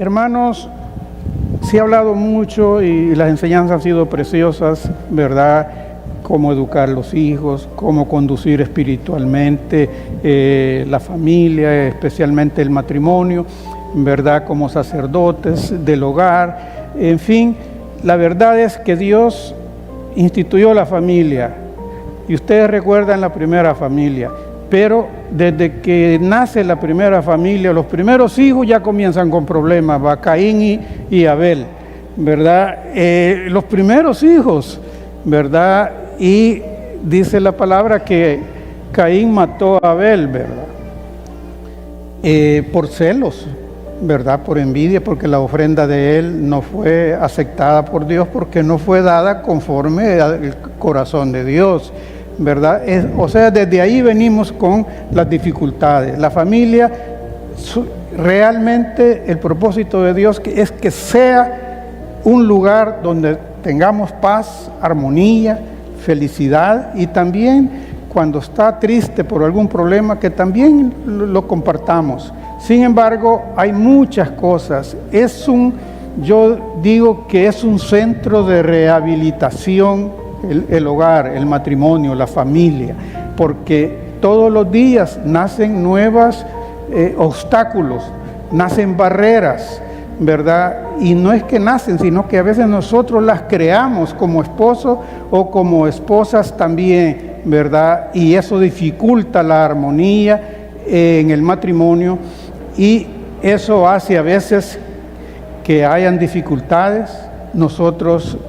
Hermanos, se ha hablado mucho y las enseñanzas han sido preciosas, ¿verdad? Cómo educar a los hijos, cómo conducir espiritualmente la familia, especialmente el matrimonio, ¿verdad? Como sacerdotes del hogar, en fin, la verdad es que Dios instituyó la familia y ustedes recuerdan la primera familia, pero desde que nace la primera familia, los primeros hijos ya comienzan con problemas, va Caín y Abel, ¿verdad? Los primeros hijos, ¿verdad? Y dice la palabra que Caín mató a Abel, ¿verdad? Por celos, ¿verdad? Por envidia, porque la ofrenda de él no fue aceptada por Dios, porque no fue dada conforme al corazón de Dios, ¿verdad? O sea, desde ahí venimos con las dificultades. La familia, realmente el propósito de Dios es que sea un lugar donde tengamos paz, armonía, felicidad, y también cuando está triste por algún problema que también lo compartamos. Sin embargo, hay muchas cosas. Yo digo que es un centro de rehabilitación el hogar, el matrimonio, la familia, porque todos los días nacen nuevos obstáculos, nacen barreras, ¿verdad? Y no es que nacen, sino que a veces nosotros las creamos como esposos o como esposas también, ¿verdad? Y eso dificulta la armonía en el matrimonio y eso hace a veces que hayan dificultades. Nosotros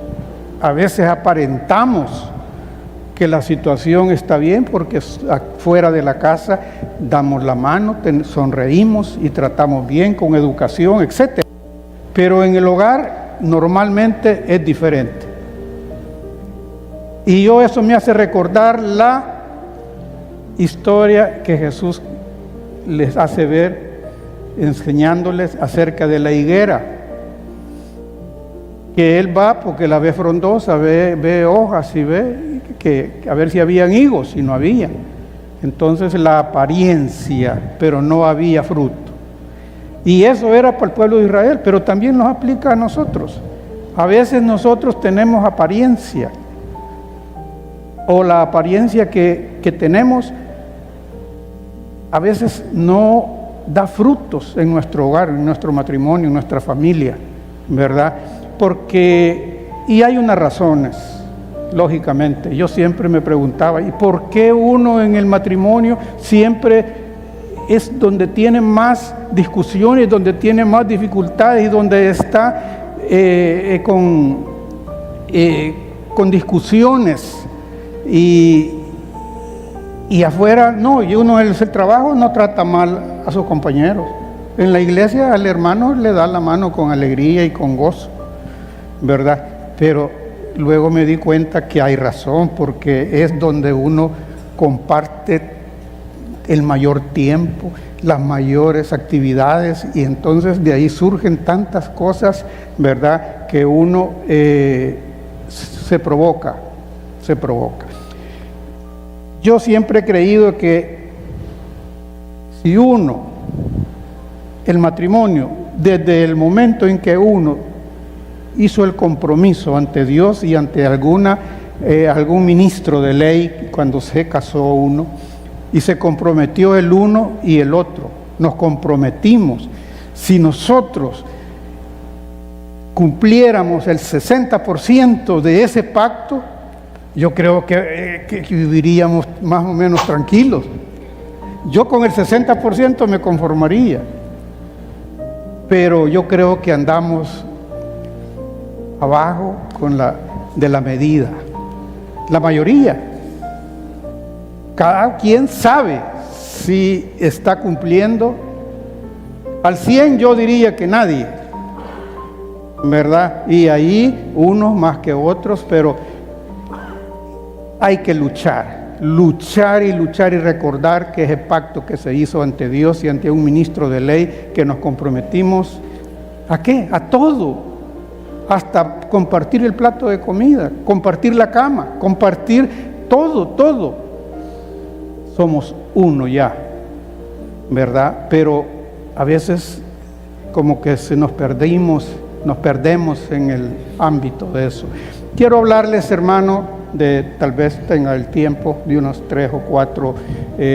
a veces aparentamos que la situación está bien porque fuera de la casa damos la mano, sonreímos y tratamos bien con educación, etc. Pero en el hogar normalmente es diferente. Y eso me hace recordar la historia que Jesús les hace ver, enseñándoles acerca de la higuera. Que él va porque la ve frondosa, ve hojas y ve que a ver si habían higos, y no había. Entonces la apariencia, pero no había fruto. Y eso era para el pueblo de Israel, pero también nos aplica a nosotros. A veces nosotros tenemos apariencia, o la apariencia que tenemos a veces no da frutos en nuestro hogar, en nuestro matrimonio, en nuestra familia, ¿verdad? Y hay unas razones, lógicamente. Yo siempre me preguntaba, ¿y por qué uno en el matrimonio siempre es donde tiene más discusiones, donde tiene más dificultades y donde está con discusiones y afuera no? Y uno en el trabajo no trata mal a sus compañeros. En la iglesia al hermano le da la mano con alegría y con gozo, ¿verdad? Pero luego me di cuenta que hay razón, porque es donde uno comparte el mayor tiempo, las mayores actividades, y entonces de ahí surgen tantas cosas, ¿verdad? Que uno se provoca. Yo siempre he creído que si el matrimonio, desde el momento en que uno hizo el compromiso ante Dios y ante algún ministro de ley, cuando se casó uno, y se comprometió el uno y el otro, nos comprometimos. Si nosotros cumpliéramos el 60% de ese pacto, yo creo que viviríamos más o menos tranquilos. Yo con el 60% me conformaría, pero yo creo que andamos abajo de la medida, la mayoría. Cada quien sabe si está cumpliendo. Al 100 yo diría que nadie, ¿verdad? Y ahí unos más que otros, pero hay que luchar y recordar que es el pacto que se hizo ante Dios y ante un ministro de ley, que nos comprometimos ¿a qué? A todo, hasta compartir el plato de comida, compartir la cama, compartir todo. Somos uno ya, ¿verdad? Pero a veces como que nos perdemos en el ámbito de eso. Quiero hablarles, hermano, tal vez tenga el tiempo, de unos 3 o 4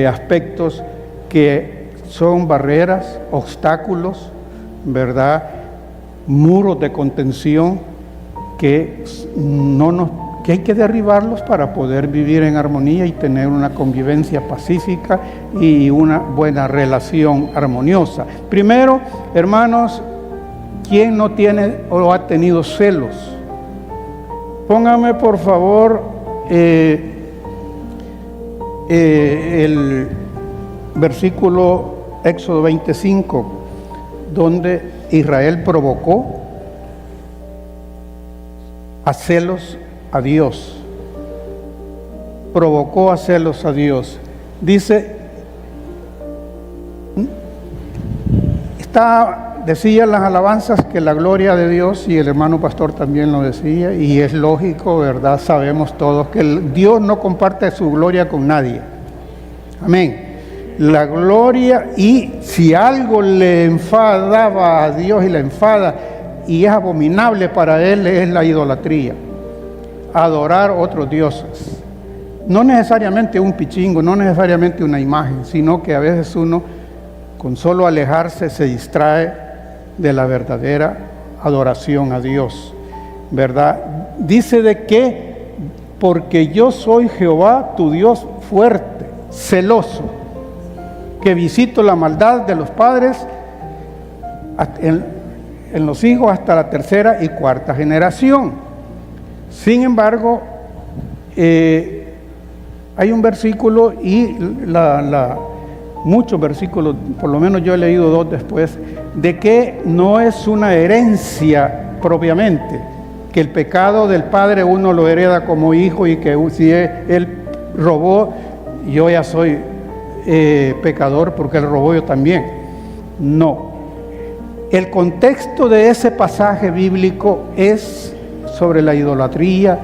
aspectos que son barreras, obstáculos, ¿verdad? Muros de contención que hay que derribarlos para poder vivir en armonía y tener una convivencia pacífica y una buena relación armoniosa. Primero, hermanos, ¿quién no tiene o ha tenido celos? Póngame por favor el versículo Éxodo 25, donde Israel provocó a celos a Dios. Provocó a celos a Dios. Dice, decía en las alabanzas que la gloria de Dios, y el hermano pastor también lo decía, y es lógico, ¿verdad? Sabemos todos que Dios no comparte su gloria con nadie. Amén. La gloria, y si algo le enfadaba a Dios y le enfada y es abominable para Él, es la idolatría. Adorar otros dioses. No necesariamente un pichingo, no necesariamente una imagen, sino que a veces uno, con solo alejarse, se distrae de la verdadera adoración a Dios, ¿verdad? Dice de que, porque yo soy Jehová, tu Dios fuerte, celoso, que visito la maldad de los padres en los hijos hasta la 3ª y 4ª generación. Sin embargo, hay un versículo y muchos versículos, por lo menos yo he leído 2 después, de que no es una herencia propiamente, que el pecado del padre uno lo hereda como hijo y que si él robó, yo ya soy pecador porque él robó, yo también. No. El contexto de ese pasaje bíblico es sobre la idolatría,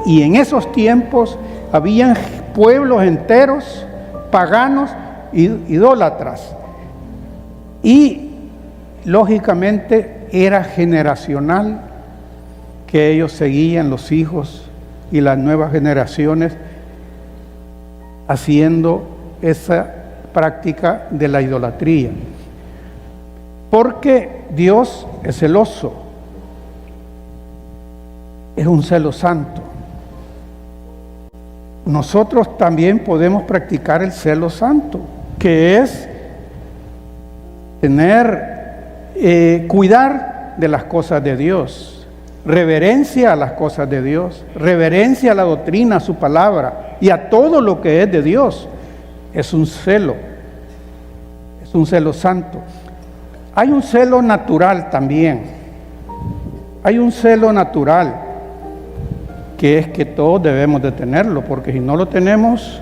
y en esos tiempos habían pueblos enteros paganos idólatras, y lógicamente era generacional que ellos seguían, los hijos y las nuevas generaciones, haciendo esa práctica de la idolatría, porque Dios es celoso, es un celo santo. Nosotros también podemos practicar el celo santo, que es cuidar de las cosas de Dios, reverencia a las cosas de Dios, reverencia a la doctrina, a su palabra y a todo lo que es de Dios. Es un celo santo. Hay un celo natural también. Hay un celo natural, que es que todos debemos de tenerlo, porque si no lo tenemos,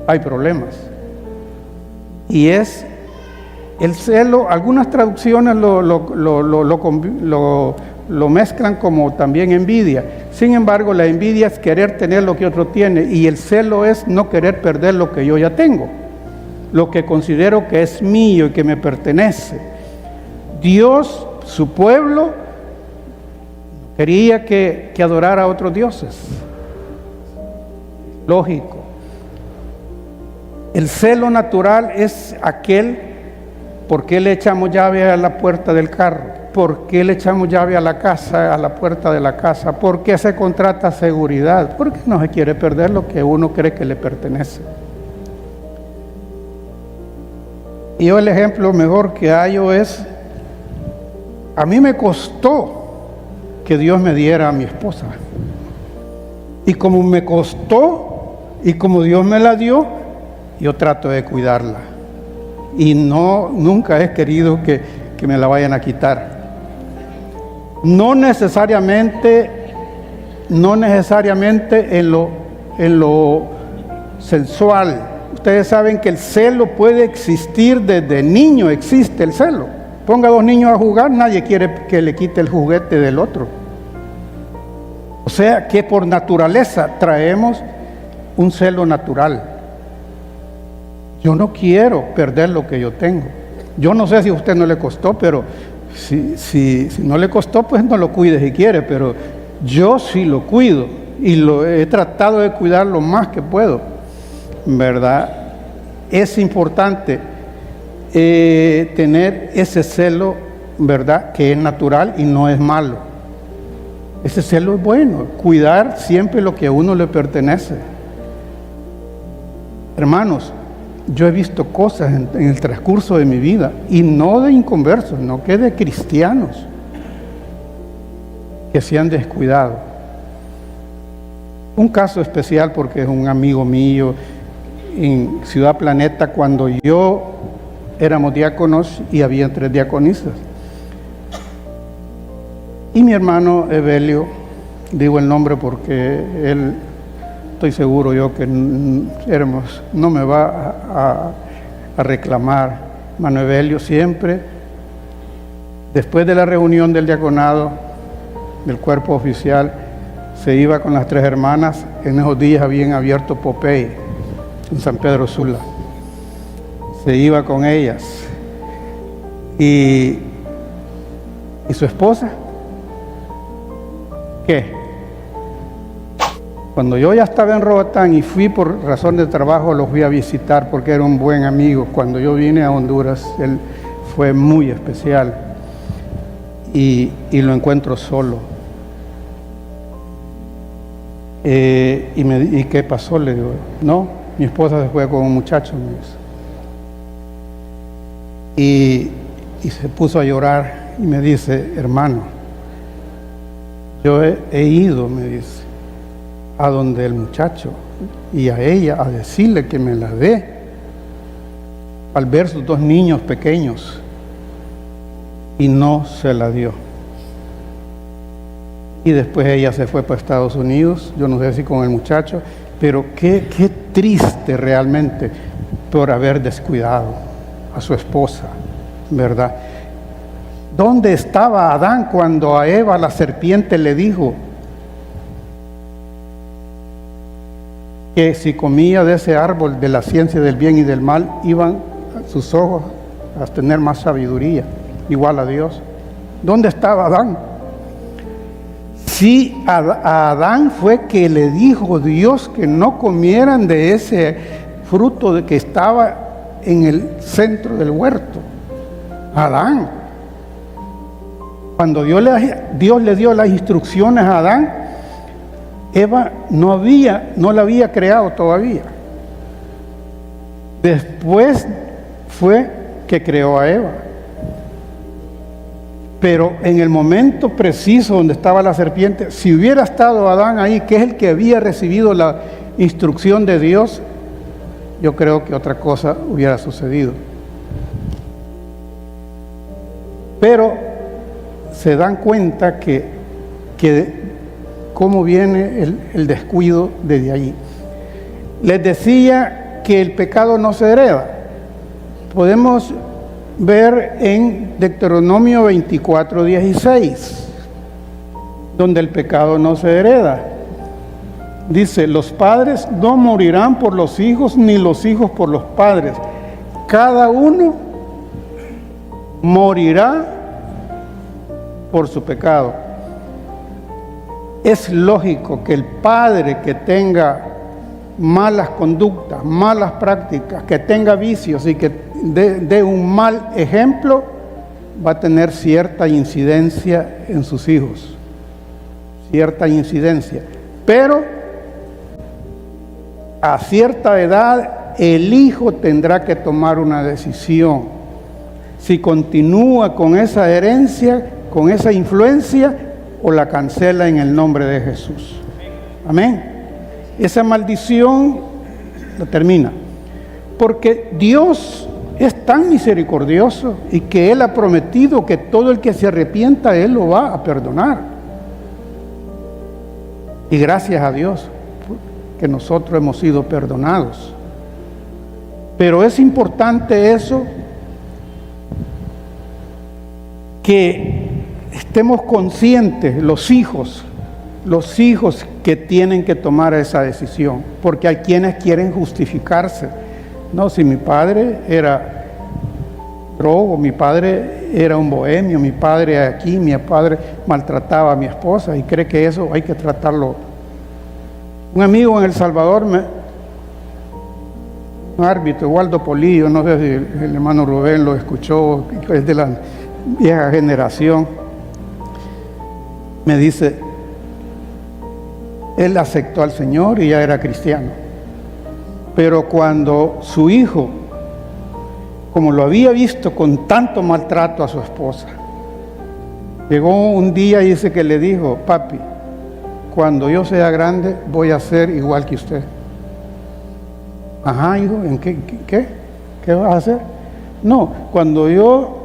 hay problemas. Y es el celo, algunas traducciones lo mezclan como también envidia. Sin embargo, la envidia es querer tener lo que otro tiene, y el celo es no querer perder lo que yo ya tengo, lo que considero que es mío y que me pertenece. Dios, su pueblo, quería que adorara a otros dioses. Lógico. El celo natural es aquel, ¿por qué le echamos llave a la puerta del carro? ¿Por qué le echamos llave a la casa, a la puerta de la casa? ¿Por qué se contrata seguridad? Porque no se quiere perder lo que uno cree que le pertenece. Y yo el ejemplo mejor que hallo es, a mí me costó que Dios me diera a mi esposa. Y como me costó y como Dios me la dio, yo trato de cuidarla. Y nunca he querido que me la vayan a quitar. No necesariamente en lo sensual. Ustedes saben que el celo puede existir desde niño, existe el celo. Ponga 2 niños a jugar, nadie quiere que le quite el juguete del otro. O sea que por naturaleza traemos un celo natural. Yo no quiero perder lo que yo tengo. Yo no sé si a usted no le costó, pero si no le costó, pues no lo cuide si quiere, pero yo sí lo cuido y lo he tratado de cuidar lo más que puedo, ¿verdad? Es importante tener ese celo, ¿verdad? Que es natural y no es malo. Ese celo es bueno, cuidar siempre lo que a uno le pertenece. Hermanos, yo he visto cosas en el transcurso de mi vida, y no de inconversos, no que de cristianos, que se han descuidado. Un caso especial porque es un amigo mío en Ciudad Planeta, cuando yo éramos diáconos y había 3 diaconisas. Y mi hermano Evelio, digo el nombre porque él, estoy seguro yo que no me va a reclamar. Hermano Evelio siempre, después de la reunión del diaconado, del cuerpo oficial, se iba con las 3 hermanas. En esos días habían abierto Popeye en San Pedro Sula. Se iba con ellas. ¿Y su esposa? ¿Qué? Cuando yo ya estaba en Roatán y fui por razón de trabajo, los fui a visitar porque era un buen amigo. Cuando yo vine a Honduras, él fue muy especial y lo encuentro solo. ¿Y qué pasó? Le digo, no, mi esposa se fue con un muchacho, me dice. Y se puso a llorar y me dice, hermano, yo he ido, me dice, a donde el muchacho y a ella a decirle que me la dé, al ver sus 2 niños pequeños, y no se la dio. Y después ella se fue para Estados Unidos, yo no sé si con el muchacho, pero qué triste realmente por haber descuidado a su esposa, ¿verdad? ¿Dónde estaba Adán cuando a Eva la serpiente le dijo que si comía de ese árbol de la ciencia del bien y del mal, iban sus ojos a tener más sabiduría, igual a Dios? ¿Dónde estaba Adán? Sí, a Adán fue que le dijo Dios que no comieran de ese fruto que estaba en el centro del huerto. Adán. Cuando Dios le dio las instrucciones a Adán, Eva no la había creado todavía. Después fue que creó a Eva. Pero en el momento preciso donde estaba la serpiente, si hubiera estado Adán ahí, que es el que había recibido la instrucción de Dios, yo creo que otra cosa hubiera sucedido. Pero se dan cuenta que cómo viene el descuido desde allí. Les decía que el pecado no se hereda. Podemos ver en Deuteronomio 24:16, donde el pecado no se hereda. Dice, los padres no morirán por los hijos, ni los hijos por los padres. Cada uno morirá por su pecado. Es lógico que el padre que tenga malas conductas, malas prácticas, que tenga vicios y que dé un mal ejemplo, va a tener cierta incidencia en sus hijos, cierta incidencia. Pero a cierta edad el hijo tendrá que tomar una decisión. Si continúa con esa herencia, con esa influencia, o la cancela en el nombre de Jesús. Amén. Esa maldición la termina. Porque Dios es tan misericordioso y que Él ha prometido que todo el que se arrepienta, Él lo va a perdonar. Y gracias a Dios que nosotros hemos sido perdonados. Pero es importante eso, que estemos conscientes, los hijos que tienen que tomar esa decisión, porque hay quienes quieren justificarse. No, si mi padre era drogo, mi padre era un bohemio, mi padre aquí, mi padre maltrataba a mi esposa y cree que eso hay que tratarlo. Un amigo en El Salvador, un árbitro, Waldo Polillo, no sé si el hermano Rubén lo escuchó, es de la vieja generación, me dice, él aceptó al Señor y ya era cristiano, pero cuando su hijo, como lo había visto con tanto maltrato a su esposa, llegó un día y dice que le dijo, papi, cuando yo sea grande voy a ser igual que usted. Ajá, hijo, ¿en qué vas a hacer? No, cuando yo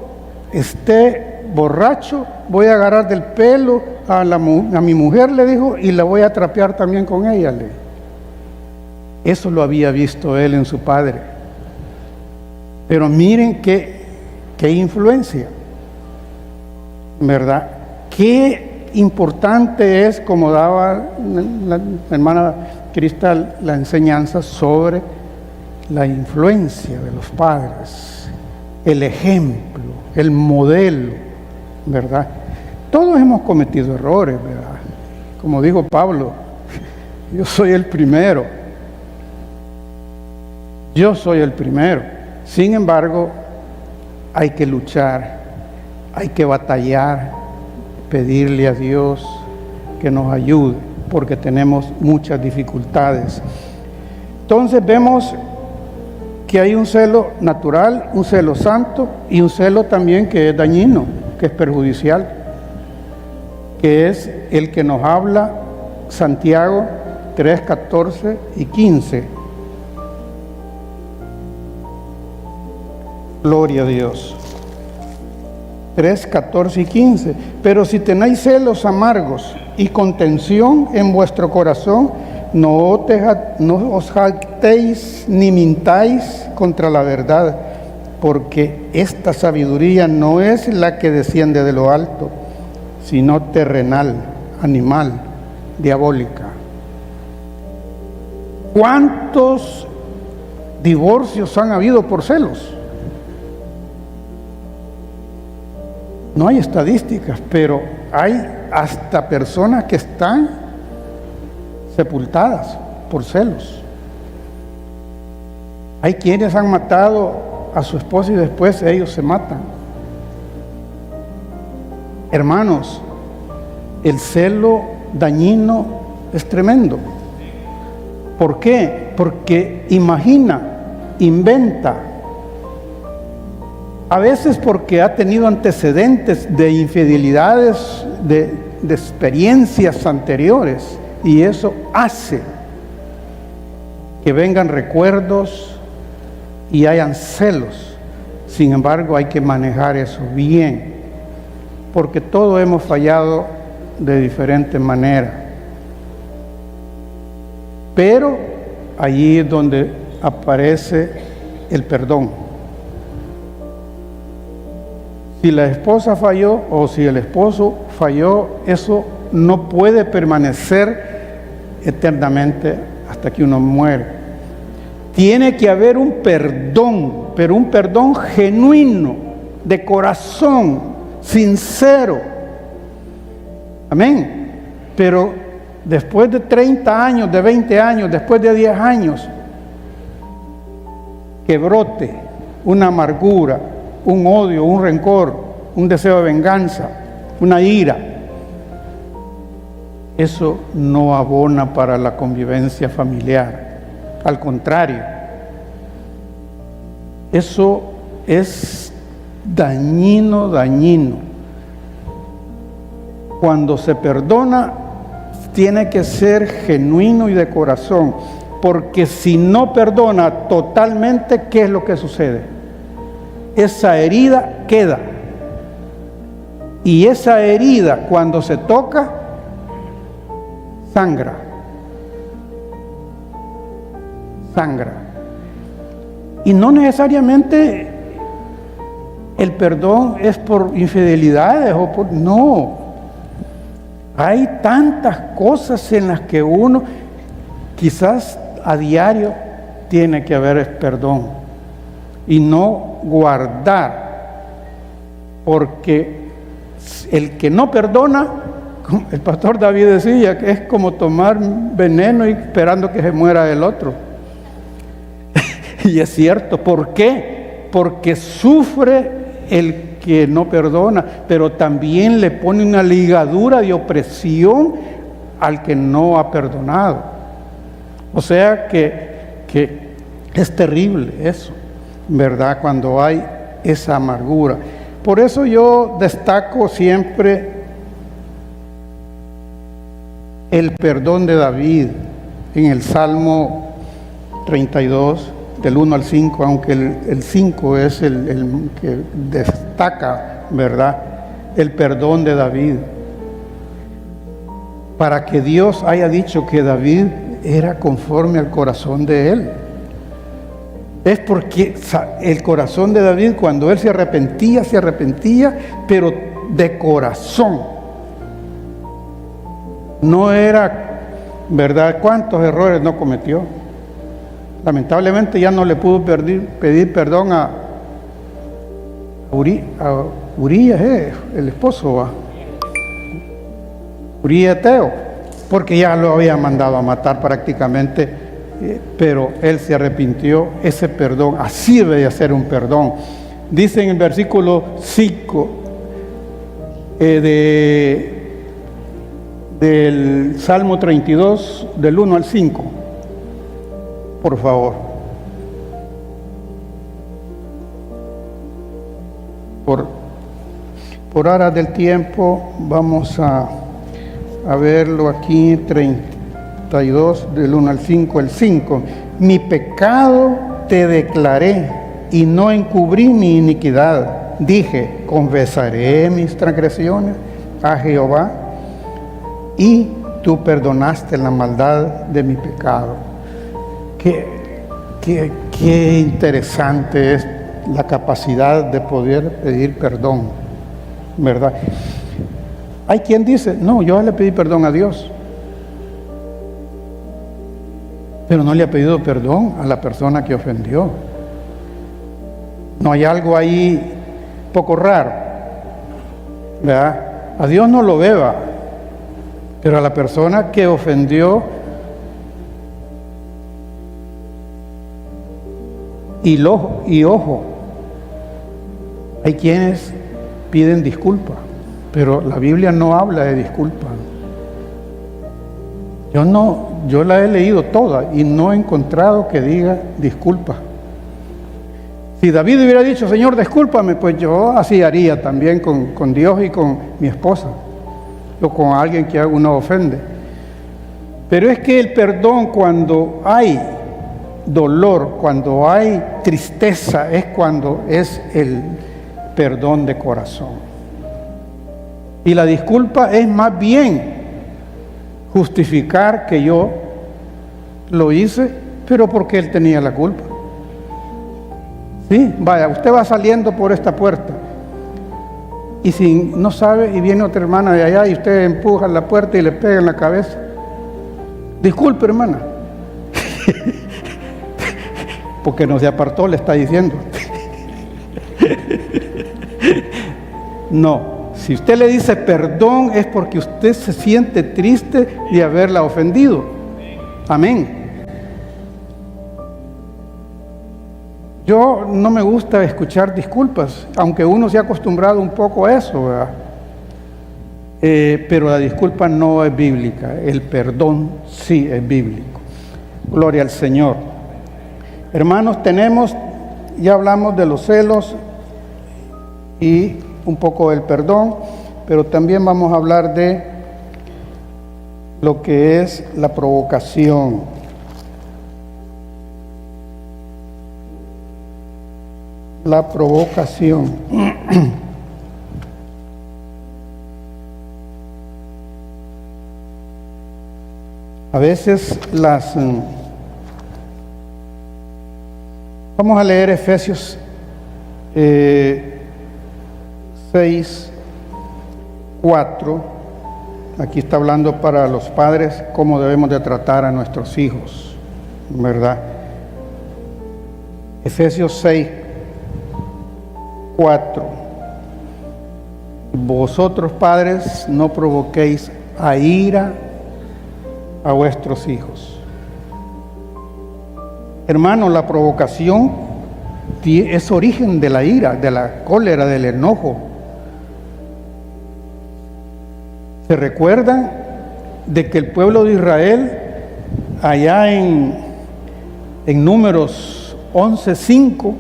esté borracho voy a agarrar del pelo a mi mujer, le dijo, y la voy a trapear también con ella. Eso lo había visto él en su padre. Pero miren qué influencia, ¿verdad? Qué importante es, como daba la hermana Cristal, la enseñanza sobre la influencia de los padres, el ejemplo, el modelo, ¿verdad? Todos hemos cometido errores, ¿verdad? Como dijo Pablo, yo soy el primero. Yo soy el primero. Sin embargo, hay que luchar, hay que batallar, pedirle a Dios que nos ayude, porque tenemos muchas dificultades. Entonces vemos que hay un celo natural, un celo santo y un celo también que es dañino, que es perjudicial, que es el que nos habla Santiago 3, 14 y 15. Gloria a Dios. 3, 14 y 15. Pero si tenéis celos amargos y contención en vuestro corazón, no os jactéis ni mintáis contra la verdad, porque esta sabiduría no es la que desciende de lo alto, sino terrenal, animal, diabólica. ¿Cuántos divorcios han habido por celos? No hay estadísticas, pero hay hasta personas que están sepultadas por celos. Hay quienes han matado a su esposo y después ellos se matan. Hermanos, el celo dañino es tremendo. ¿Por qué? Porque imagina, inventa. A veces porque ha tenido antecedentes de infidelidades, de experiencias anteriores, y eso hace que vengan recuerdos y hayan celos. Sin embargo, hay que manejar eso bien, porque todos hemos fallado de diferente manera. Pero allí es donde aparece el perdón. Si la esposa falló o si el esposo falló, eso no puede permanecer eternamente hasta que uno muere. Tiene que haber un perdón, pero un perdón genuino, de corazón, sincero. Amén. Pero después de 30 años, de 20 años, después de 10 años, que brote una amargura, un odio, un rencor, un deseo de venganza, una ira, eso no abona para la convivencia familiar. Al contrario, eso es dañino. Cuando se perdona, tiene que ser genuino y de corazón, porque si no perdona totalmente, ¿qué es lo que sucede? Esa herida queda, y esa herida, cuando se toca, sangra. Y no necesariamente el perdón es por infidelidades o por... No. Hay tantas cosas en las que uno, quizás a diario, tiene que haber perdón y no guardar porque el que no perdona, el pastor David decía que es como tomar veneno y esperando que se muera el otro. Y es cierto. ¿Por qué? Porque sufre el que no perdona, pero también le pone una ligadura de opresión al que no ha perdonado. O sea que es terrible eso, ¿verdad? Cuando hay esa amargura. Por eso yo destaco siempre el perdón de David en el Salmo 32, del 1 al 5, aunque el 5 es el que destaca, ¿verdad?, el perdón de David. Para que Dios haya dicho que David era conforme al corazón de él. Es porque el corazón de David, cuando él se arrepentía, pero de corazón. No era, ¿verdad? ¿Cuántos errores no cometió? Lamentablemente ya no le pudo pedir perdón a Urías, el esposo, Urías Eteo, porque ya lo había mandado a matar prácticamente, pero él se arrepintió. Ese perdón, así debe de ser un perdón. Dice en el versículo 5 del Salmo 32, del 1 al 5. Por favor. Por aras del tiempo, vamos a verlo aquí, 32, del 1 al 5, el 5. Mi pecado te declaré y no encubrí mi iniquidad. Dije, confesaré mis transgresiones a Jehová y tú perdonaste la maldad de mi pecado. Qué interesante es la capacidad de poder pedir perdón, ¿verdad? Hay quien dice, no, yo le pedí perdón a Dios, pero no le ha pedido perdón a la persona que ofendió. No hay algo ahí poco raro, ¿verdad? A Dios no lo beba, pero a la persona que ofendió, y ojo, hay quienes piden disculpa, pero la Biblia no habla de disculpa. Yo la he leído toda y no he encontrado que diga disculpa. Si David hubiera dicho, Señor, discúlpame, pues yo así haría también con Dios y con mi esposa, o con alguien que uno ofende. Pero es que el perdón, cuando hay dolor, cuando hay tristeza, es cuando es el perdón de corazón. Y la disculpa es más bien justificar que yo lo hice, pero porque él tenía la culpa. Sí, vaya, usted va saliendo por esta puerta y si no sabe y viene otra hermana de allá y usted empuja la puerta y le pega en la cabeza, disculpe, hermana, porque no se apartó, le está diciendo. No, si usted le dice perdón es porque usted se siente triste de haberla ofendido. Amén. Yo no me gusta escuchar disculpas, aunque uno se ha acostumbrado un poco a eso, ¿verdad? Pero la disculpa no es bíblica, el perdón sí es bíblico. Gloria al Señor. Hermanos, ya hablamos de los celos y un poco del perdón, pero también vamos a hablar de lo que es la provocación. La provocación. A veces vamos a leer Efesios 6, 4. Aquí está hablando para los padres cómo debemos de tratar a nuestros hijos, ¿verdad? Efesios 6, 4. vosotros padres no provoquéis a ira a vuestros hijos. Hermano, la provocación es origen de la ira, de la cólera, del enojo. ¿Se recuerdan de que el pueblo de Israel, allá en Números 11:5,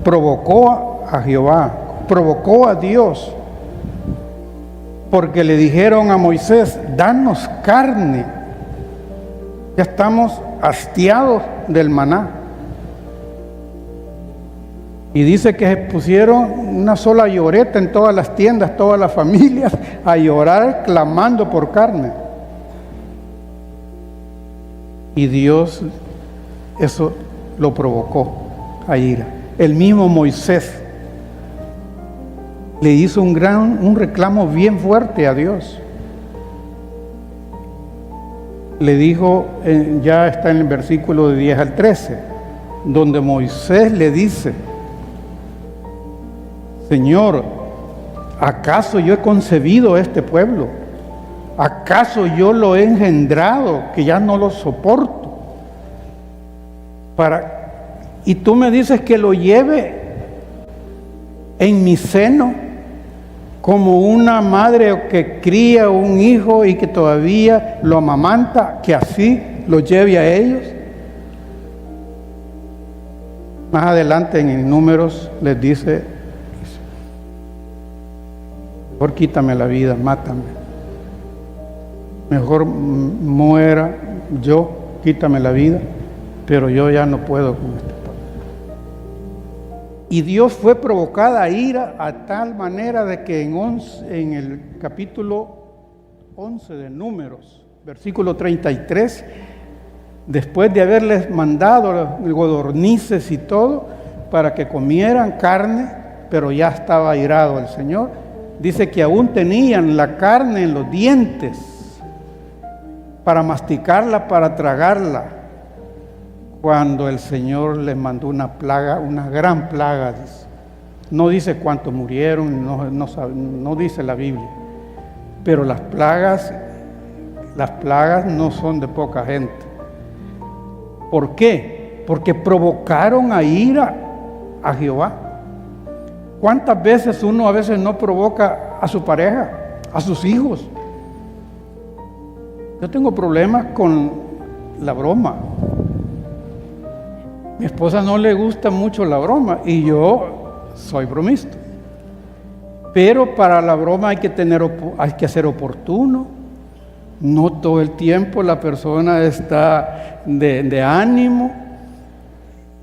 provocó a Jehová, provocó a Dios, porque le dijeron a Moisés: danos carne, ya estamos hastiados del maná? Y dice que se pusieron una sola lloreta en todas las tiendas, todas las familias, a llorar clamando por carne. Y Dios eso lo provocó a ira. El mismo Moisés le hizo un reclamo bien fuerte a Dios. Le dijo, ya está en el versículo de 10 al 13, donde Moisés le dice: Señor, ¿acaso yo he concebido este pueblo? ¿Acaso yo lo he engendrado, que ya no lo soporto? Y tú me dices que lo lleve en mi seno, como una madre que cría un hijo y que todavía lo amamanta, que así lo lleve a ellos. Más adelante en Números les dice: mejor quítame la vida, mátame. Mejor muera yo, quítame la vida, pero yo ya no puedo con este pueblo. Y Dios fue provocada a ira a tal manera de que en el capítulo 11 de Números, versículo 33, después de haberles mandado codornices y todo para que comieran carne, pero ya estaba airado el Señor, dice que aún tenían la carne en los dientes para masticarla, para tragarla, cuando el Señor les mandó una plaga, una gran plaga. No dice cuántos murieron, no dice la Biblia, pero las plagas no son de poca gente. ¿Por qué? Porque provocaron a ira a Jehová. ¿Cuántas veces uno a veces no provoca a su pareja, a sus hijos? Yo tengo problemas con la broma. Mi esposa no le gusta mucho la broma y yo soy bromista. Pero para la broma hay que ser oportuno. No todo el tiempo la persona está de ánimo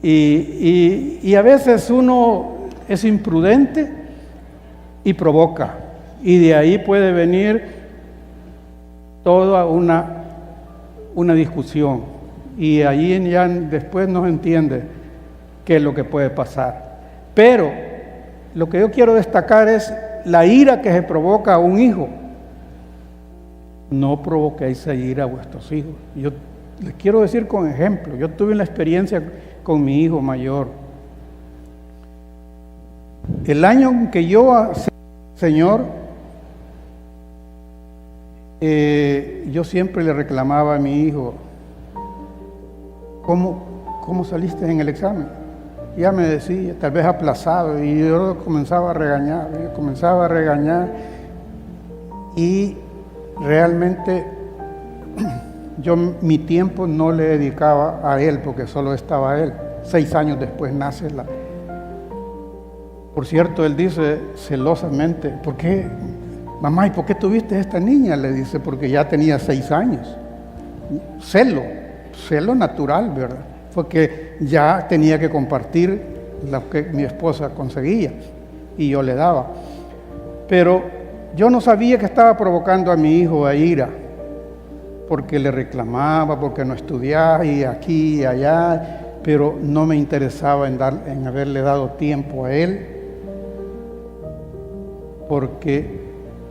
y a veces uno es imprudente y provoca, y de ahí puede venir toda una discusión, y allí ya después no se entiende qué es lo que puede pasar. Pero lo que yo quiero destacar es la ira que se provoca a un hijo. No provoquéis a ira a vuestros hijos. Yo les quiero decir con ejemplo. Yo tuve la experiencia con mi hijo mayor. El año en que yo, Señor, yo siempre le reclamaba a mi hijo: ¿Cómo saliste en el examen? Ya me decía, tal vez aplazado, y yo comenzaba a regañar, y realmente yo mi tiempo no le dedicaba a él, porque solo estaba él. 6 años después nace Por cierto, él dice celosamente: ¿por qué, mamá, y por qué tuviste esta niña? Le dice: porque ya tenía 6 años. Celo natural, ¿verdad? Porque ya tenía que compartir lo que mi esposa conseguía y yo le daba. Pero yo no sabía que estaba provocando a mi hijo a ira, porque le reclamaba, porque no estudiaba, y aquí y allá, pero no me interesaba en haberle dado tiempo a él, porque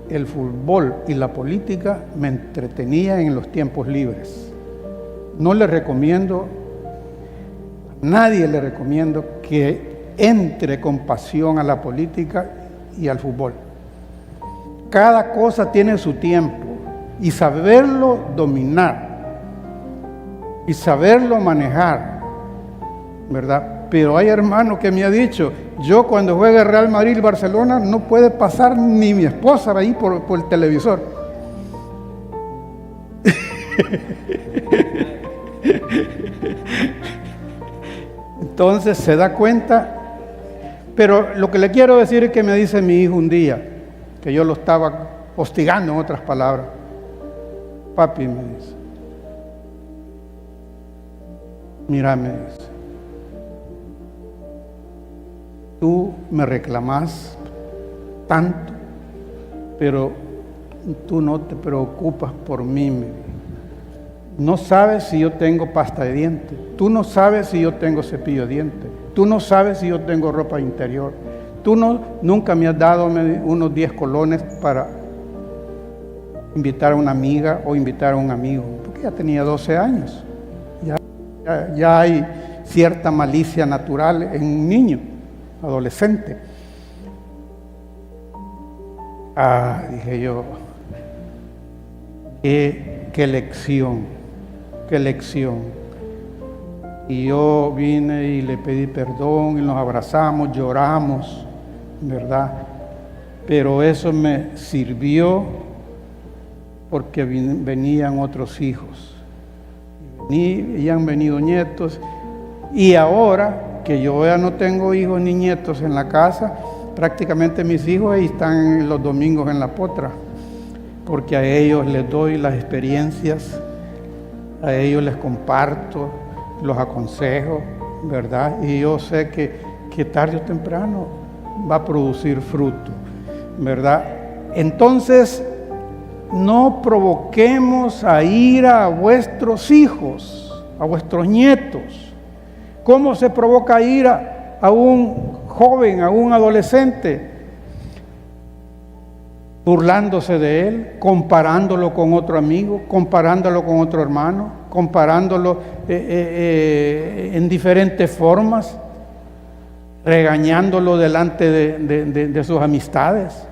el fútbol y la política me entretenían en los tiempos libres. No le recomiendo, a nadie le recomiendo que entre con pasión a la política y al fútbol. Cada cosa tiene su tiempo y saberlo dominar y saberlo manejar, ¿verdad? Pero hay hermano que me ha dicho, yo cuando juega Real Madrid y Barcelona no puede pasar ni mi esposa ahí por el televisor. Entonces se da cuenta. Pero lo que le quiero decir es que me dice mi hijo un día, que yo lo estaba hostigando, en otras palabras. Papi, me dice, mira, me dice, tú me reclamas tanto, pero tú no te preocupas por mí, me dice. No sabes si yo tengo pasta de dientes, tú no sabes si yo tengo cepillo de dientes, tú no sabes si yo tengo ropa interior, tú nunca me has dado unos 10 colones para invitar a una amiga o invitar a un amigo, porque ya tenía 12 años, ya hay cierta malicia natural en un niño, adolescente. Dije yo, qué lección. Qué lección. Y yo vine y le pedí perdón y nos abrazamos, lloramos, ¿verdad? Pero eso me sirvió porque venían otros hijos. Y han venido nietos. Y ahora que yo ya no tengo hijos ni nietos en la casa, prácticamente mis hijos ahí están los domingos en la potra, porque a ellos les doy las experiencias, a ellos les comparto, los aconsejo, ¿verdad? Y yo sé que tarde o temprano va a producir fruto, ¿verdad? Entonces, no provoquemos a ira a vuestros hijos, a vuestros nietos. ¿Cómo se provoca ira a un joven, a un adolescente? Burlándose de él, comparándolo con otro amigo, comparándolo con otro hermano, comparándolo en diferentes formas, regañándolo delante de sus amistades.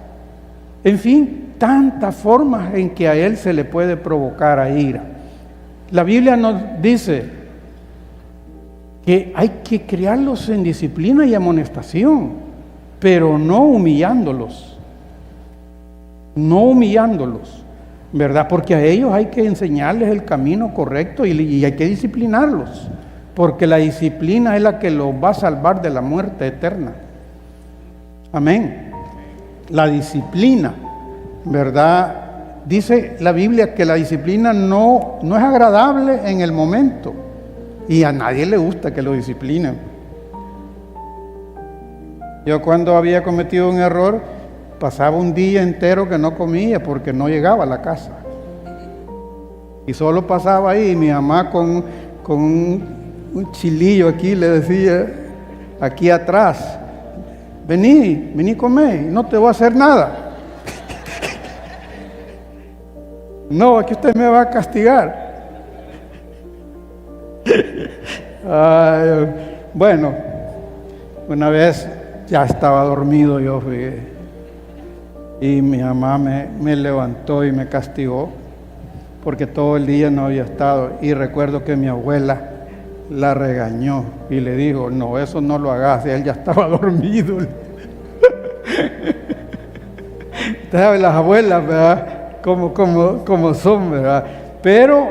En fin, tantas formas en que a él se le puede provocar a ira. La Biblia nos dice que hay que criarlos en disciplina y amonestación, pero no humillándolos. No humillándolos, ¿verdad? Porque a ellos hay que enseñarles el camino correcto y hay que disciplinarlos, porque la disciplina es la que los va a salvar de la muerte eterna. Amén. La disciplina, ¿verdad? Dice la Biblia que la disciplina no es agradable en el momento y a nadie le gusta que lo disciplinen. Yo cuando había cometido un error, pasaba un día entero que no comía porque no llegaba a la casa. Y solo pasaba ahí y mi mamá con un chilillo aquí le decía, aquí atrás, vení, come, no te voy a hacer nada. No, aquí usted me va a castigar. Bueno, una vez ya estaba dormido yo, fíjate. Y mi mamá me levantó y me castigó porque todo el día no había estado. Y recuerdo que mi abuela la regañó y le dijo, no, eso no lo hagas, él ya estaba dormido. ¿Sabes? Las abuelas, ¿verdad? Como son, ¿verdad? Pero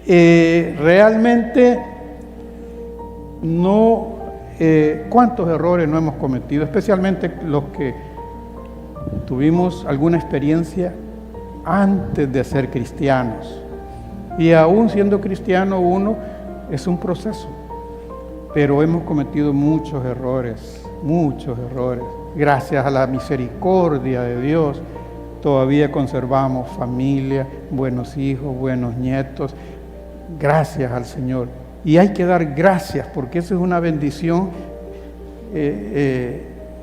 realmente no, ¿cuántos errores no hemos cometido? Especialmente los que tuvimos alguna experiencia antes de ser cristianos. Y aún siendo cristiano uno es un proceso. Pero hemos cometido muchos errores. Gracias a la misericordia de Dios, todavía conservamos familia, buenos hijos, buenos nietos. Gracias al Señor. Y hay que dar gracias porque eso es una bendición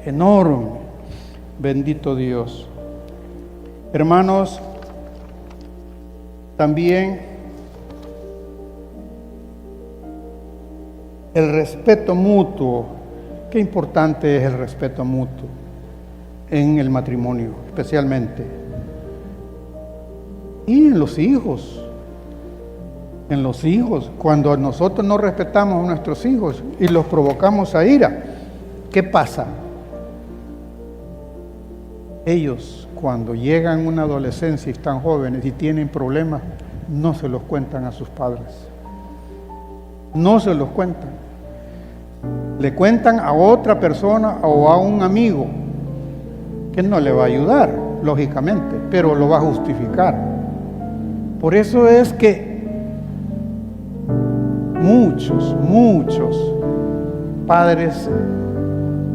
enorme. Bendito Dios. Hermanos, también el respeto mutuo. Qué importante es el respeto mutuo. en el matrimonio, especialmente. Y en los hijos. En los hijos, cuando nosotros no respetamos a nuestros hijos y los provocamos a ira, ¿qué pasa? Ellos, cuando llegan a una adolescencia y están jóvenes y tienen problemas, no se los cuentan a sus padres. No se los cuentan. Le cuentan a otra persona o a un amigo que no le va a ayudar, lógicamente, pero lo va a justificar. Por eso es que muchos padres,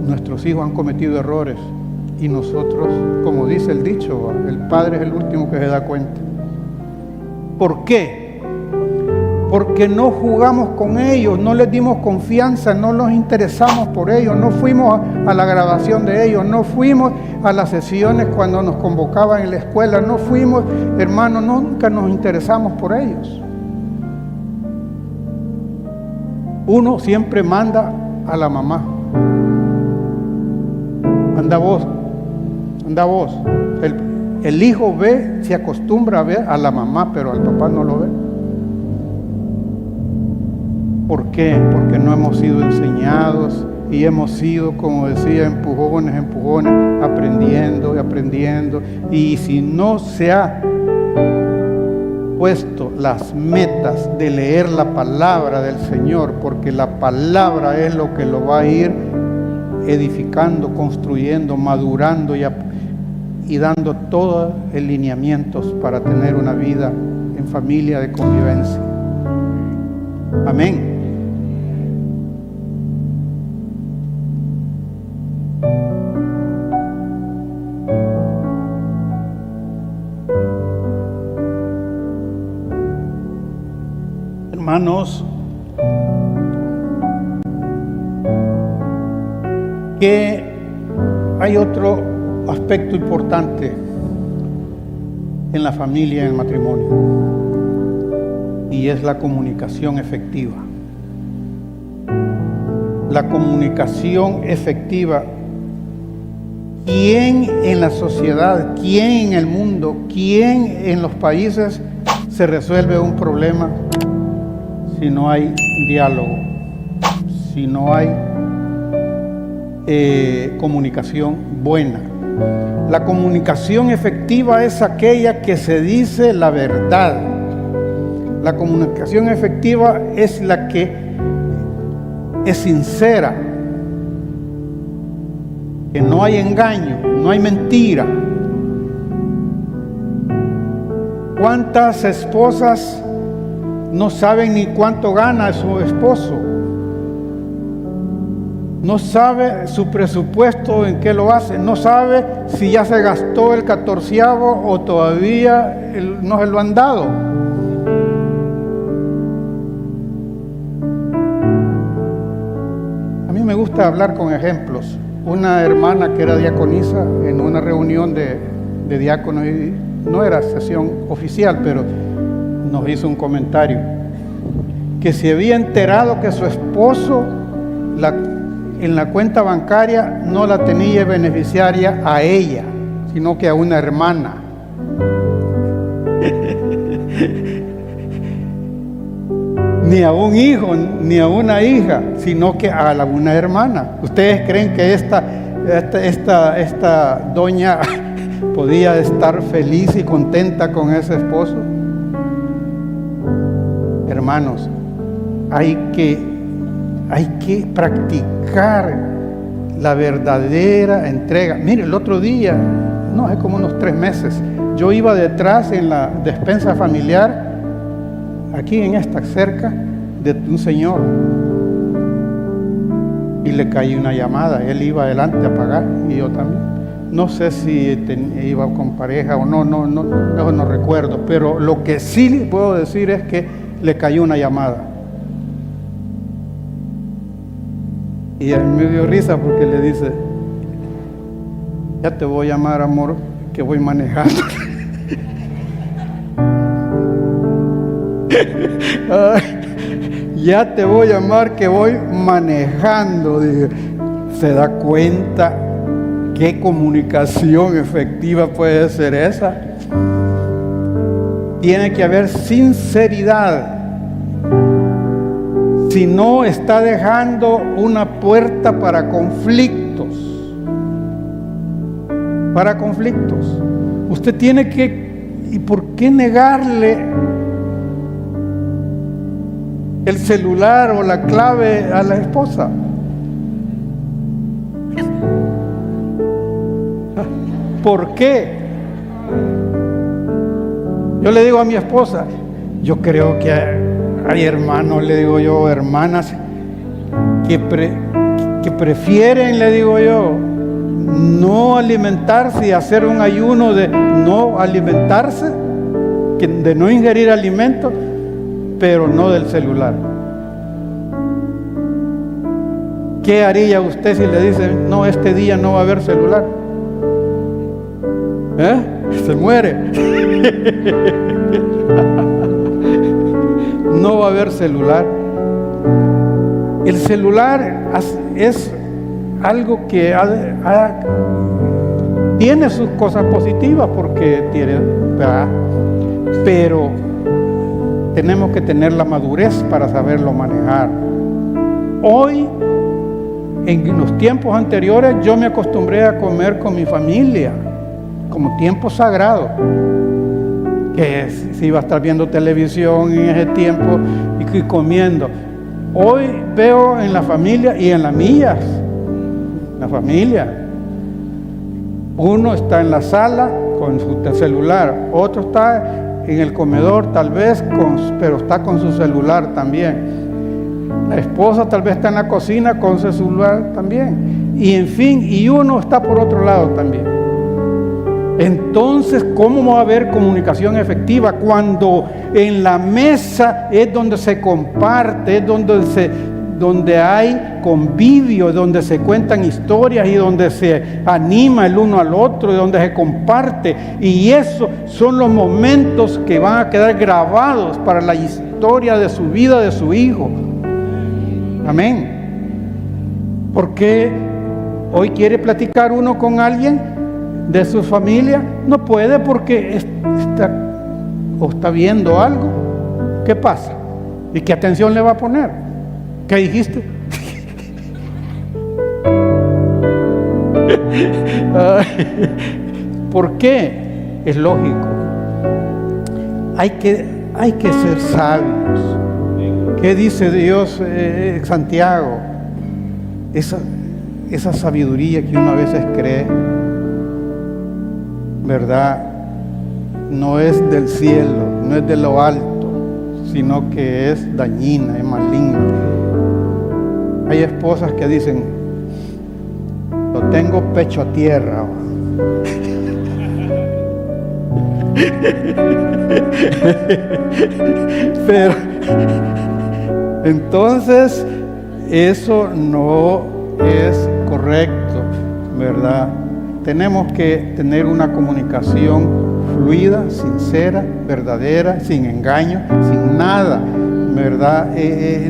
nuestros hijos han cometido errores y nosotros, como dice el dicho, el padre es el último que se da cuenta. ¿Por qué? Porque no jugamos con ellos, no les dimos confianza, no nos interesamos por ellos, no fuimos a la grabación de ellos, no fuimos a las sesiones cuando nos convocaban en la escuela, no fuimos, hermanos, nunca nos interesamos por ellos. Uno siempre manda a la mamá. Anda vos. El hijo ve, se acostumbra a ver a la mamá, pero al papá no lo ve. ¿Por qué? Porque no hemos sido enseñados y hemos sido, como decía, empujones, aprendiendo. Y si no se ha puesto las metas de leer la palabra del Señor, porque la palabra es lo que lo va a ir edificando, construyendo, madurando y dando todos los lineamientos para tener una vida en familia de convivencia. Amén. Hermanos, que hay otro aspecto importante en la familia y en el matrimonio, y es la comunicación efectiva. La comunicación efectiva. ¿Quién en la sociedad, quién en el mundo, quién en los países se resuelve un problema si no hay diálogo, si no hay comunicación buena? La comunicación efectiva es aquella que se dice la verdad. La comunicación efectiva es la que es sincera, que no hay engaño, no hay mentira. ¿Cuántas esposas no saben ni cuánto gana su esposo? No sabe su presupuesto, en qué lo hace. No sabe si ya se gastó el 14avo o todavía no se lo han dado. A mí me gusta hablar con ejemplos. Una hermana que era diaconisa en una reunión de diáconos, y no era sesión oficial, pero nos hizo un comentario, que se había enterado que su esposo en la cuenta bancaria no la tenía beneficiaria a ella, sino que a una hermana. Ni a un hijo, ni a una hija, sino que a una hermana. ¿Ustedes creen que esta doña podía estar feliz y contenta con ese esposo? Hermanos, hay que practicar la verdadera entrega. Mire, el otro día, no, hace como unos 3 meses, yo iba detrás en la despensa familiar, aquí en esta cerca, de un señor, y le cayó una llamada. Él iba adelante a pagar y yo también. No sé si iba con pareja o no recuerdo, pero lo que sí les puedo decir es que le cayó una llamada. Y él me dio risa porque le dice: ya te voy a llamar, amor, que voy manejando. Ya te voy a llamar que voy manejando. Se da cuenta ¿Qué comunicación efectiva puede ser esa? Tiene que haber sinceridad. Si no, está dejando una puerta para conflictos. Para conflictos. Usted tiene que, ¿y por qué negarle el celular o la clave a la esposa? ¿Por qué? Yo le digo a mi esposa, yo creo que hay hermanos, le digo yo, hermanas, que prefieren, le digo yo, no alimentarse y hacer un ayuno de no alimentarse, de no ingerir alimentos, pero no del celular. ¿Qué haría usted si le dice, no, este día no va a haber celular? Se muere. No va a haber celular. El celular es algo que tiene sus cosas positivas porque tiene, ¿verdad? Pero tenemos que tener la madurez para saberlo manejar. Hoy, en los tiempos anteriores, yo me acostumbré a comer con mi familia como tiempo sagrado, que se iba a estar viendo televisión en ese tiempo y comiendo. Hoy veo en la familia y en las mías, la familia, uno está en la sala con su celular, otro está en el comedor tal vez, pero está con su celular también. La esposa tal vez está en la cocina con su celular también. Y en fin, y uno está por otro lado también. Entonces, ¿cómo va a haber comunicación efectiva cuando en la mesa es donde se comparte, es donde hay convivio, donde se cuentan historias y donde se anima el uno al otro y donde se comparte? Y esos son los momentos que van a quedar grabados para la historia de su vida, de su hijo. Amén. ¿Por qué hoy quiere platicar uno con alguien de su familia? No puede porque está viendo algo. ¿Qué pasa? ¿Y qué atención le va a poner? ¿Qué dijiste? ¿Por qué? Es lógico. Hay que ser sabios. ¿Qué dice Dios, Santiago? Esa sabiduría que uno a veces cree, ¿verdad? No es del cielo, no es de lo alto, sino que es dañina, es maligna. Hay esposas que dicen, lo tengo pecho a tierra. Pero entonces eso no es correcto, ¿verdad? Tenemos que tener una comunicación fluida, sincera, verdadera, sin engaño, sin nada, ¿verdad?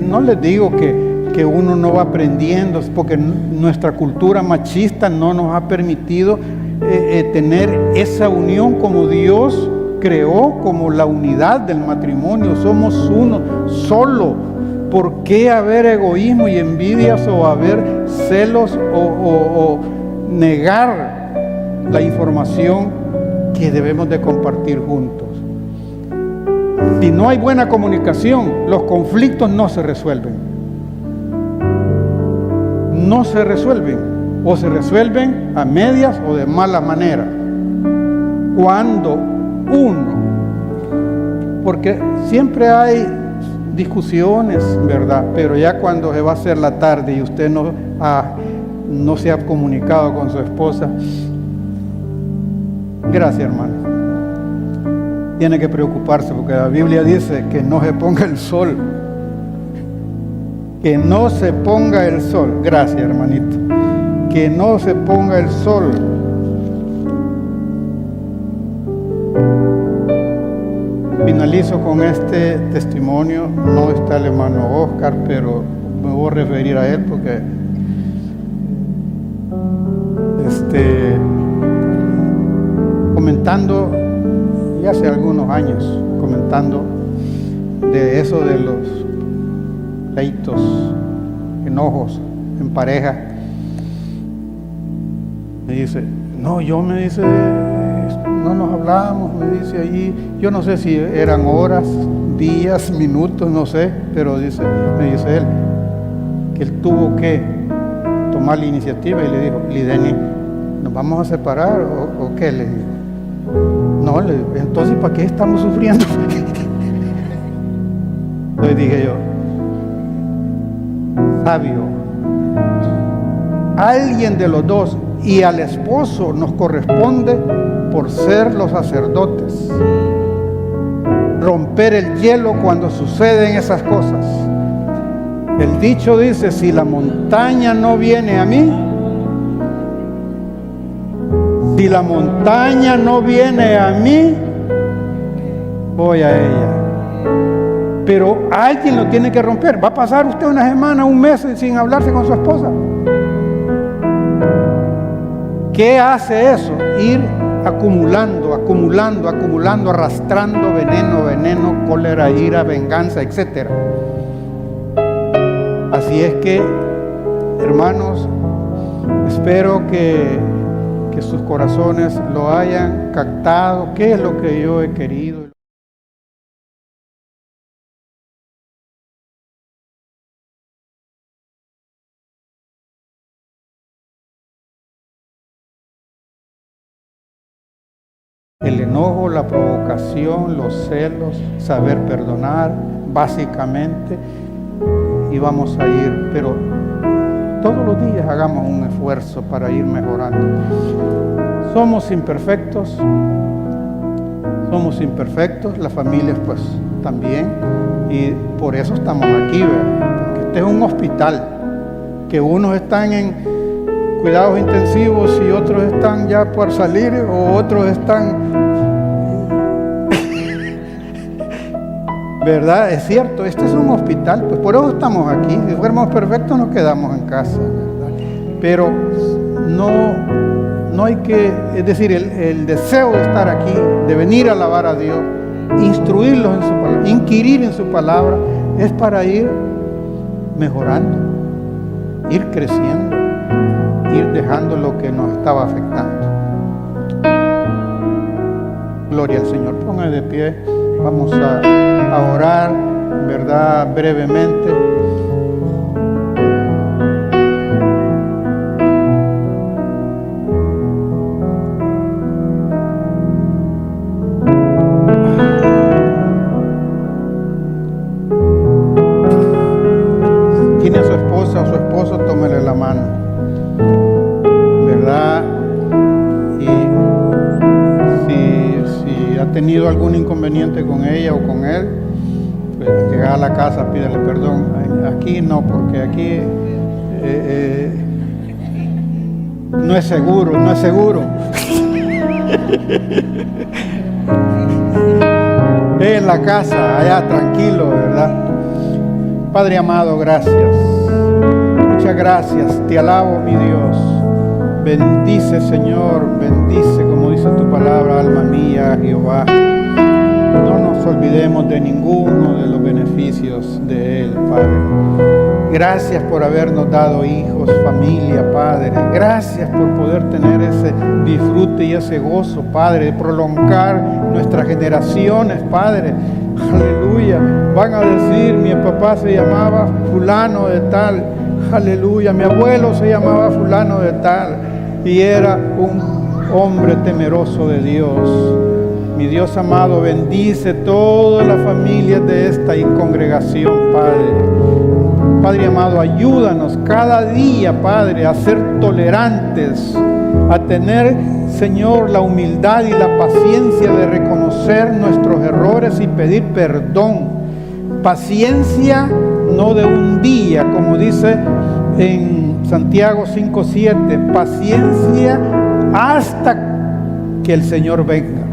No les digo que uno no va aprendiendo, porque nuestra cultura machista no nos ha permitido tener esa unión como Dios creó, como la unidad del matrimonio. Somos uno solo. ¿Por qué haber egoísmo y envidias o haber celos o negar la información que debemos de compartir juntos? Si no hay buena comunicación, los conflictos no se resuelven. No se resuelven, o se resuelven a medias o de mala manera. Cuando uno, porque siempre hay discusiones, ¿verdad? Pero ya cuando se va a hacer la tarde y usted no se ha comunicado con su esposa, gracias, hermano. Tiene que preocuparse porque la Biblia dice que no se ponga el sol. Que no se ponga el sol. Gracias, hermanito. Que no se ponga el sol. Finalizo con este testimonio. No está el hermano Oscar, pero me voy a referir a él porque comentando, ya hace algunos años, comentando de eso de los pleitos, enojos en pareja, me dice, no, me dice, no nos hablamos, me dice allí, yo no sé si eran horas, días, minutos, no sé, pero me dice él, que él tuvo que tomar la iniciativa y le dijo, Lideni, ¿nos vamos a separar o qué? Le dijo, no, entonces ¿para qué estamos sufriendo? Entonces dije yo, sabio, alguien de los dos, y al esposo nos corresponde por ser los sacerdotes romper el hielo cuando suceden esas cosas. El dicho dice, si la montaña no viene a mí, si la montaña no viene a mí, voy a ella. Pero alguien lo tiene que romper. ¿Va a pasar usted una semana, un mes sin hablarse con su esposa? ¿Qué hace eso? Ir acumulando, arrastrando veneno, cólera, ira, venganza, etc. Así es que, hermanos, espero que sus corazones lo hayan captado, qué es lo que yo he querido. El enojo, la provocación, los celos, saber perdonar, básicamente, y vamos a ir, pero todos los días hagamos un esfuerzo para ir mejorando. Somos imperfectos, las familias pues también, y por eso estamos aquí, ¿verdad? Porque este es un hospital, que unos están en cuidados intensivos y otros están ya por salir, o otros están ¿verdad? Es cierto, este es un hospital, pues por eso estamos aquí. Si fuéramos perfectos nos quedamos en casa, ¿verdad? Pero no hay que, es decir, el deseo de estar aquí, de venir a alabar a Dios, instruirlos en su palabra, inquirir en su palabra, es para ir mejorando, ir creciendo, ir dejando lo que nos estaba afectando. Gloria al Señor. Ponga de pie. Vamos a orar, ¿verdad? Brevemente. Si tiene a su esposa o su esposo, tómele la mano, ¿verdad? Ha tenido algún inconveniente con ella o con él, pues llegar a la casa, pídele perdón. Aquí no, porque aquí no es seguro. En la casa, allá tranquilo, ¿verdad? Padre amado, gracias. Muchas gracias. Te alabo, mi Dios. Bendice, Señor, bendice, como dice tu palabra, alma mía, Jehová. No nos olvidemos de ninguno de los beneficios de Él, Padre. Gracias por habernos dado hijos, familia, Padre. Gracias por poder tener ese disfrute y ese gozo, Padre, de prolongar nuestras generaciones, Padre. Aleluya. Van a decir, mi papá se llamaba fulano de tal. Aleluya. Mi abuelo se llamaba fulano de tal. Y era un hombre temeroso de Dios. Mi Dios amado, bendice todas las familias de esta congregación, Padre. Padre amado, ayúdanos cada día, Padre, a ser tolerantes, a tener, Señor, la humildad y la paciencia de reconocer nuestros errores y pedir perdón. Paciencia no de un día, como dice en Santiago 5:7, paciencia hasta que el Señor venga.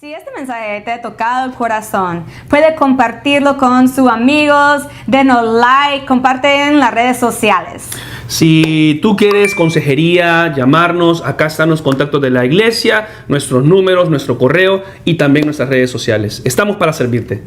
Si este mensaje te ha tocado el corazón, puede compartirlo con sus amigos, denos like, comparte en las redes sociales. Si tú quieres consejería, llamarnos, acá están los contactos de la iglesia, nuestros números, nuestro correo y también nuestras redes sociales. Estamos para servirte.